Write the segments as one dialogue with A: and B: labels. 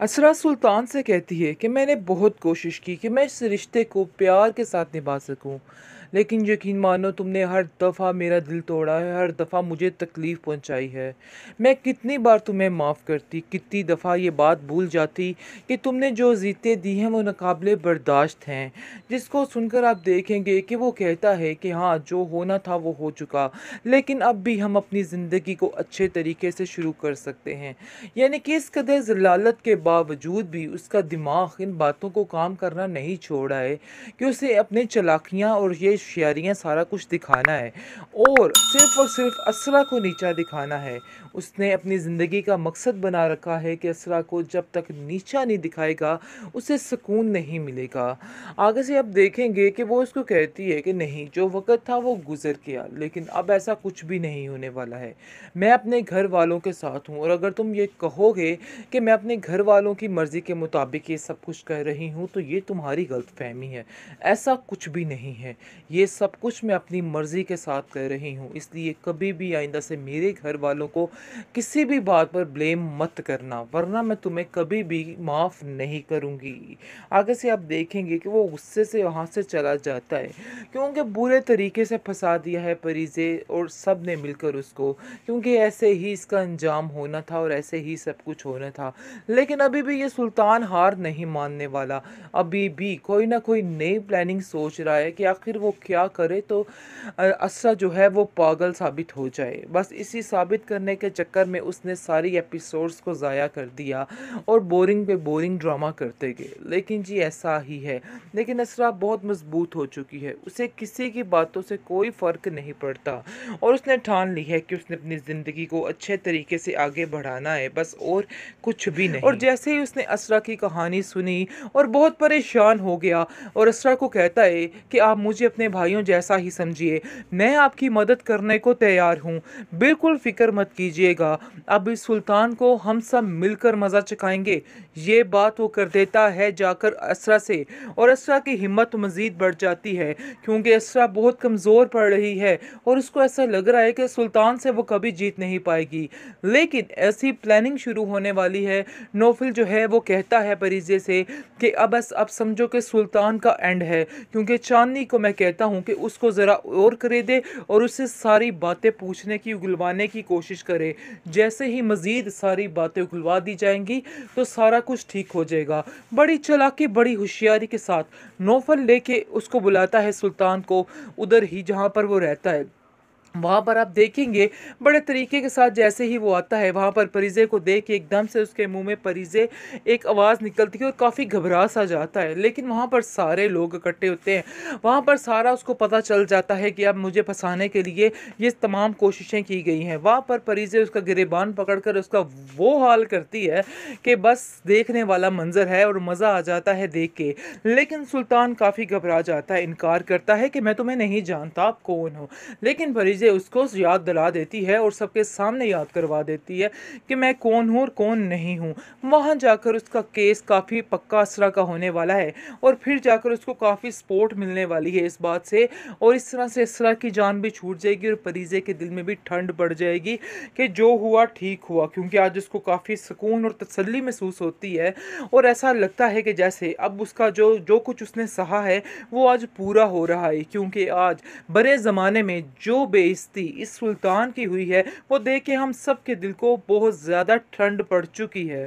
A: असरा सुल्तान से कहती है कि मैंने बहुत कोशिश की कि मैं इस रिश्ते को प्यार के साथ निभा सकूं, लेकिन यकीन मानो तुमने हर दफ़ा मेरा दिल तोड़ा है, हर दफ़ा मुझे तकलीफ़ पहुंचाई है। मैं कितनी बार तुम्हें माफ़ करती, कितनी दफ़ा ये बात भूल जाती कि तुमने जो जीतें दी हैं वो नाकाबिले बर्दाश्त हैं। जिसको सुनकर आप देखेंगे कि वो कहता है कि हाँ, जो होना था वो हो चुका, लेकिन अब भी हम अपनी ज़िंदगी को अच्छे तरीके से शुरू कर सकते हैं। यानी कि इस कदर ज़लालत के बावजूद भी उसका दिमाग इन बातों को काम करना नहीं छोड़ा है कि उसे अपनी चालाकियाँ और ये होशियारियाँ सारा कुछ दिखाना है और सिर्फ असरा को नीचा दिखाना है। उसने अपनी ज़िंदगी का मकसद बना रखा है कि असरा को जब तक नीचा नहीं दिखाएगा उसे सुकून नहीं मिलेगा। आगे से आप देखेंगे कि वो उसको कहती है कि नहीं, जो वक़्त था वो गुज़र गया, लेकिन अब ऐसा कुछ भी नहीं होने वाला है। मैं अपने घर वालों के साथ हूँ और अगर तुम ये कहोगे कि मैं अपने घर वालों की मर्ज़ी के मुताबिक ये सब कुछ कर रही हूँ तो ये तुम्हारी गलतफ़हमी है। ऐसा कुछ भी नहीं है। ये सब कुछ मैं अपनी मर्ज़ी के साथ कर रही हूँ, इसलिए कभी भी आइंदा से मेरे घर वालों को किसी भी बात पर ब्लेम मत करना, वरना मैं तुम्हें कभी भी माफ़ नहीं करूँगी। आगे से आप देखेंगे कि वो गुस्से से वहाँ से चला जाता है, क्योंकि बुरे तरीके से फँसा दिया है परिज़े और सब ने मिलकर उसको, क्योंकि ऐसे ही इसका अंजाम होना था और ऐसे ही सब कुछ होना था। लेकिन अभी भी ये सुल्तान हार नहीं मानने वाला, अभी भी कोई ना कोई नई प्लानिंग सोच रहा है कि आखिर वो क्या करे तो असरा जो है वो पागल साबित हो जाए। बस इसी साबित करने के चक्कर में उसने सारी एपिसोड्स को ज़ाया कर दिया और बोरिंग पे बोरिंग ड्रामा करते गए। लेकिन जी ऐसा ही है, लेकिन असरा बहुत मजबूत हो चुकी है, उसे किसी की बातों से कोई फ़र्क नहीं पड़ता और उसने ठान ली है कि उसने अपनी ज़िंदगी को अच्छे तरीके से आगे बढ़ाना है, बस और कुछ भी नहीं। और जैसे ही उसने असरा की कहानी सुनी और बहुत परेशान हो गया और असरा को कहता है कि आप मुझे अपने भाइयों जैसा ही समझिए, मैं आपकी मदद करने को तैयार हूँ, बिल्कुल फ़िक्र मत कीजिएगा, अब इस सुल्तान को हम सब मिलकर मज़ा चखाएंगे। ये बात वो कर देता है जाकर असरा से और असरा की हिम्मत मज़ीद बढ़ जाती है, क्योंकि असरा बहुत कमज़ोर पड़ रही है और उसको ऐसा लग रहा है कि सुल्तान से वो कभी जीत नहीं पाएगी। लेकिन ऐसी प्लानिंग शुरू होने वाली है। नौफिल जो है वो कहता है परिजे से कि अब समझो कि सुल्तान का एंड है, क्योंकि चांदनी को मैं कहता हूँ कि उसको ज़रा और करे दे और उससे सारी बातें पूछने की, उगलवाने की कोशिश करे। जैसे ही मज़ीद सारी बातें उगलवा दी जाएंगी तो सारा कुछ ठीक हो जाएगा। बड़ी चालाकी, बड़ी होशियारी के साथ नौफल लेके उसको बुलाता है सुल्तान को, उधर ही जहाँ पर वो रहता है। वहाँ पर आप देखेंगे बड़े तरीके के साथ जैसे ही वो आता है, वहाँ पर परिज़े को देख के एकदम से उसके मुंह में परिज़े एक आवाज़ निकलती है और काफ़ी घबरा सा जाता है। लेकिन वहाँ पर सारे लोग इकट्ठे होते हैं, वहाँ पर सारा उसको पता चल जाता है कि अब मुझे फंसाने के लिए ये तमाम कोशिशें की गई हैं। वहाँ पर परिज़े उसका गिरेबान पकड़कर उसका वो हाल करती है कि बस देखने वाला मंजर है और मज़ा आ जाता है देख के। लेकिन सुल्तान काफ़ी घबरा जाता है, इनकार करता है कि मैं तुम्हें नहीं जानता, आप कौन हो। लेकिन परिजे उसको याद दिला देती है और सबके सामने याद करवा देती है कि मैं कौन हूँ और कौन नहीं हूँ। वहाँ जाकर उसका केस काफ़ी पक्का असरा का होने वाला है और फिर जाकर उसको काफ़ी सपोर्ट मिलने वाली है इस बात से, और इस तरह से असरा की जान भी छूट जाएगी और परिजे के दिल में भी ठंड बढ़ जाएगी कि जो हुआ ठीक हुआ, क्योंकि आज उसको काफ़ी सुकून और तसल्ली महसूस होती है और ऐसा लगता है कि जैसे अब उसका जो जो कुछ उसने सहा है वो आज पूरा हो रहा है, क्योंकि आज बड़े ज़माने में जो बेइज्जती इस सुल्तान की हुई है वो देख के हम सब के दिल को बहुत ज़्यादा ठंड पड़ चुकी है।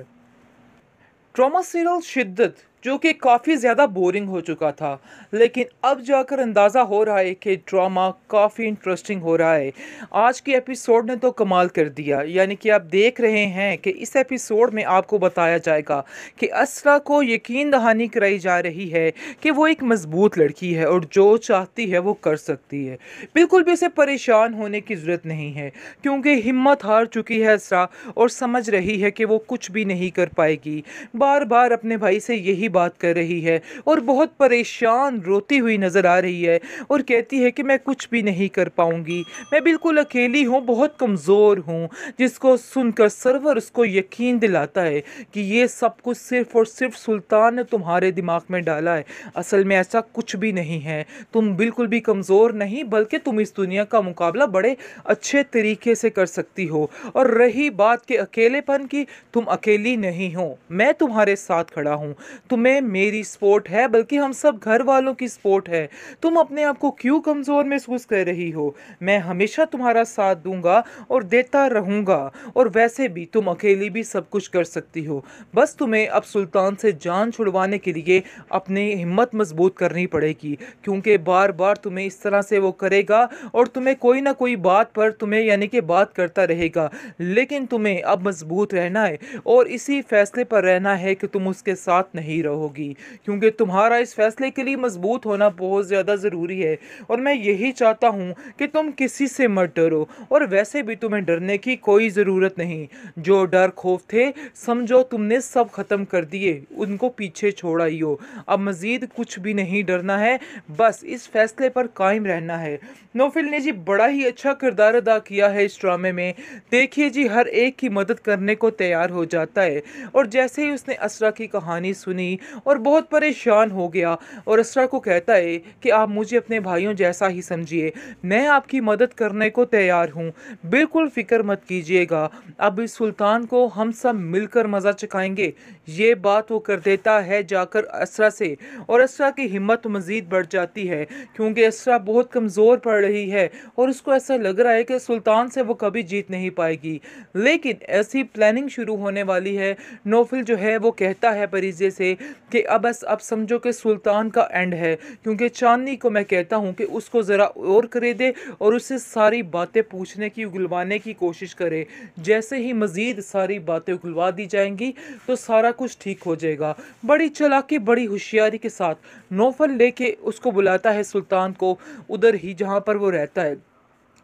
A: ट्रॉमा सीरियल शिद्दत जो कि काफ़ी ज़्यादा बोरिंग हो चुका था, लेकिन अब जाकर अंदाज़ा हो रहा है कि ड्रामा काफ़ी इंटरेस्टिंग हो रहा है। आज की एपिसोड ने तो कमाल कर दिया, यानी कि आप देख रहे हैं कि इस एपिसोड में आपको बताया जाएगा कि असरा को यकीन दहानी कराई जा रही है कि वो एक मजबूत लड़की है और जो चाहती है वो कर सकती है। बिल्कुल भी उसे परेशान होने की ज़रूरत नहीं है, क्योंकि हिम्मत हार चुकी है असरा और समझ रही है कि वो कुछ भी नहीं कर पाएगी। बार बार अपने भाई से यही यही बात कर रही है और बहुत परेशान रोती हुई नज़र आ रही है और कहती है कि मैं कुछ भी नहीं कर पाऊंगी, मैं बिल्कुल अकेली हूँ, बहुत कमज़ोर हूँ। जिसको सुनकर सरवर उसको यकीन दिलाता है कि ये सब कुछ सिर्फ और सिर्फ सुल्तान ने तुम्हारे दिमाग में डाला है। असल में ऐसा कुछ भी नहीं है, तुम बिल्कुल भी कमज़ोर नहीं, बल्कि तुम इस दुनिया का मुकाबला बड़े अच्छे तरीके से कर सकती हो। और रही बात के अकेलेपन की, तुम अकेली नहीं हो, मैं तुम्हारे साथ खड़ा हूँ। तुम्हें मेरी सपोर्ट है, बल्कि हम सब घर वालों की सपोर्ट है। तुम अपने आप को क्यों कमज़ोर महसूस कर रही हो? मैं हमेशा तुम्हारा साथ दूंगा और देता रहूंगा। और वैसे भी तुम अकेली भी सब कुछ कर सकती हो, बस तुम्हें अब सुल्तान से जान छुड़वाने के लिए अपनी हिम्मत मजबूत करनी पड़ेगी, क्योंकि बार बार तुम्हें इस तरह से वो करेगा और तुम्हें कोई ना कोई बात पर तुम्हें यानी कि बात करता रहेगा। लेकिन तुम्हें अब मजबूत रहना है और इसी फैसले पर रहना है कि तुम उसके साथ नहीं रहोगी, क्योंकि तुम्हारा इस फैसले के लिए मजबूत होना बहुत ज़्यादा ज़रूरी है। और मैं यही चाहता हूँ कि तुम किसी से मत डरो, और वैसे भी तुम्हें डरने की कोई ज़रूरत नहीं। जो डर खौफ थे, समझो तुमने सब ख़त्म कर दिए, उनको पीछे छोड़ आई हो। अब मज़ीद कुछ भी नहीं डरना है, बस इस फैसले पर कायम रहना है। नौफिल ने जी बड़ा ही अच्छा किरदार अदा किया है इस ड्रामे में। देखिए जी, हर एक की मदद करने को तैयार हो जाता है। और जैसे ही उसने असरा की कहानी सुनी और बहुत परेशान हो गया, और असरा को कहता है कि आप मुझे अपने भाइयों जैसा ही समझिए, मैं आपकी मदद करने को तैयार हूँ, बिल्कुल फ़िक्र मत कीजिएगा। अब इस सुल्तान को हम सब मिलकर मज़ा चखाएंगे। ये बात वो कर देता है जाकर असरा से, और असरा की हिम्मत मज़ीद बढ़ जाती है, क्योंकि असरा बहुत कमज़ोर पड़ रही है और उसको ऐसा लग रहा है कि सुल्तान से वो कभी जीत नहीं पाएगी। लेकिन ऐसी प्लानिंग शुरू होने वाली है। नौफिल जो है वो कहता है परीजे से कि अब समझो कि सुल्तान का एंड है, क्योंकि चांदनी को मैं कहता हूँ कि उसको ज़रा और करे दे और उससे सारी बातें पूछने की, उगलवाने की कोशिश करे। जैसे ही मज़ीद सारी बातें उगलवा दी जाएंगी तो सारा कुछ ठीक हो जाएगा। बड़ी चालाकी, बड़ी होशियारी के साथ नौफल लेके उसको बुलाता है सुल्तान को, उधर ही जहाँ पर वो रहता है।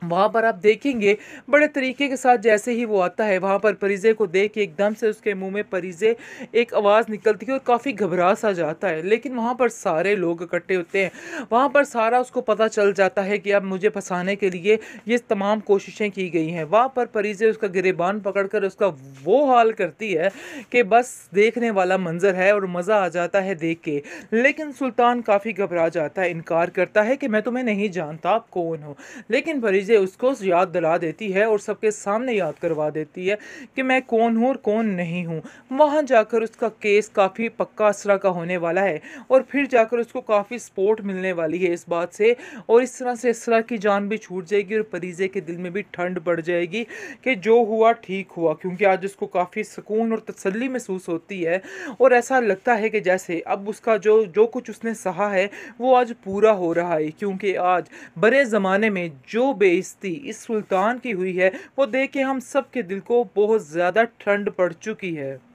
A: वहाँ पर आप देखेंगे बड़े तरीके के साथ जैसे ही वो आता है, वहाँ पर परिजे को देख के एकदम से उसके मुंह में परिजे एक आवाज़ निकलती है और काफ़ी घबरा सा जाता है। लेकिन वहाँ पर सारे लोग इकट्ठे होते हैं, वहाँ पर सारा उसको पता चल जाता है कि अब मुझे फंसाने के लिए ये तमाम कोशिशें की गई हैं। वहाँ पर परिजे उसका गिरेबान पकड़कर उसका वो हाल करती है कि बस देखने वाला मंजर है और मज़ा आ जाता है देख के। लेकिन सुल्तान काफ़ी घबरा जाता है, इनकार करता है कि मैं तुम्हें नहीं जानता, आप कौन हो। लेकिन परिजे उसको याद दिला देती है और सबके सामने याद करवा देती है कि मैं कौन हूँ और कौन नहीं हूँ। वहाँ जाकर उसका केस काफ़ी पक्का असरा का होने वाला है और फिर जाकर उसको काफ़ी सपोर्ट मिलने वाली है इस बात से, और इस तरह से असरा की जान भी छूट जाएगी और परिजे के दिल में भी ठंड पड़ जाएगी कि जो हुआ ठीक हुआ, क्योंकि आज उसको काफ़ी सुकून और तसल्ली महसूस होती है। और ऐसा लगता है कि जैसे अब उसका जो जो कुछ उसने सहा है वो आज पूरा हो रहा है, क्योंकि आज बड़े ज़माने में जो बेइज्जती इस सुल्तान की हुई है वो देख के हम सब के दिल को बहुत ज़्यादा ठंड पड़ चुकी है।